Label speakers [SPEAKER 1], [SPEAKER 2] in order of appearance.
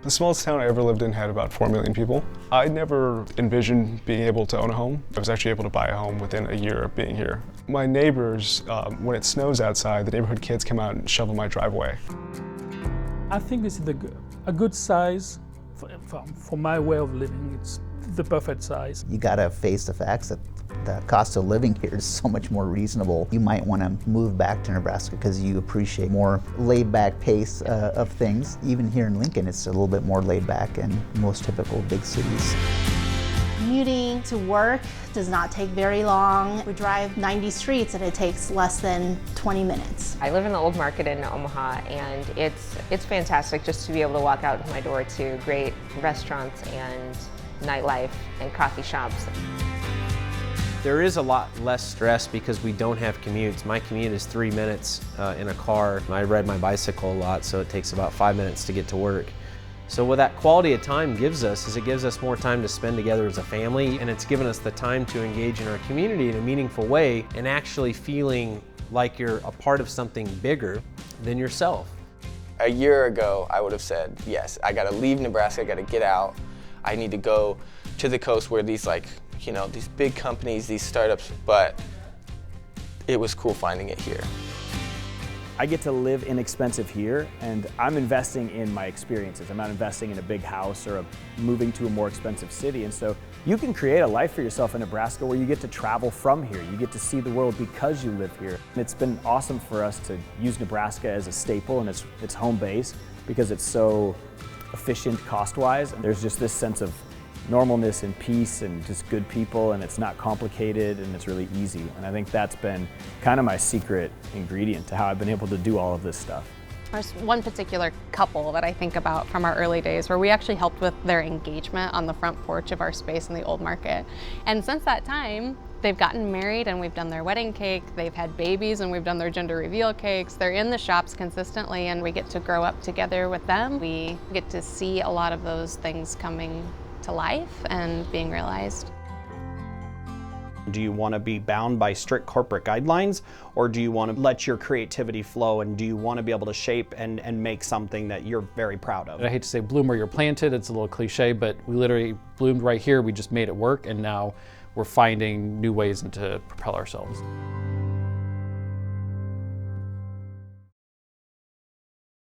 [SPEAKER 1] The smallest town I ever lived in had about 4 million people. I never envisioned being able to own a home. I was actually able to buy a home within a year of being here. My neighbors, when it snows outside, the neighborhood kids come out and shovel my driveway.
[SPEAKER 2] I think this is a good size for my way of living. It's the perfect size.
[SPEAKER 3] You gotta face the facts that the cost of living here is so much more reasonable. You might want to move back to Nebraska because you appreciate more laid-back pace of things. Even here in Lincoln, it's a little bit more laid-back than most typical big cities.
[SPEAKER 4] Commuting to work does not take very long. We drive 90 streets and it takes less than 20 minutes.
[SPEAKER 5] I live in the old market in Omaha, and it's fantastic just to be able to walk out my door to great restaurants and nightlife and coffee shops.
[SPEAKER 6] There is a lot less stress because we don't have commutes. My commute is 3 minutes in a car. I ride my bicycle a lot, so it takes about 5 minutes to get to work. So what that quality of time gives us is it gives us more time to spend together as a family, and it's given us the time to engage in our community in a meaningful way and actually feeling like you're a part of something bigger than yourself.
[SPEAKER 7] A year ago, I would have said, yes, I gotta leave Nebraska, I gotta get out. I need to go to the coast where these these big companies, these startups, but it was cool finding it here.
[SPEAKER 8] I get to live inexpensive here, and I'm investing in my experiences. I'm not investing in a big house or moving to a more expensive city. And so you can create a life for yourself in Nebraska where you get to travel from here. You get to see the world because you live here. And it's been awesome for us to use Nebraska as a staple and its home base because it's so efficient cost-wise. And there's just this sense of normalness and peace and just good people, and it's not complicated and it's really easy. And I think that's been kind of my secret ingredient to how I've been able to do all of this stuff.
[SPEAKER 9] There's one particular couple that I think about from our early days where we actually helped with their engagement on the front porch of our space in the old market. And since that time, they've gotten married and we've done their wedding cake, they've had babies and we've done their gender reveal cakes. They're in the shops consistently and we get to grow up together with them. We get to see a lot of those things coming to life and being realized.
[SPEAKER 10] Do you want to be bound by strict corporate guidelines, or do you want to let your creativity flow, and do you want to be able to shape and make something that you're very proud of?
[SPEAKER 11] I hate to say bloom where you're planted, it's a little cliche, but we literally bloomed right here. We just made it work, and now we're finding new ways to propel ourselves.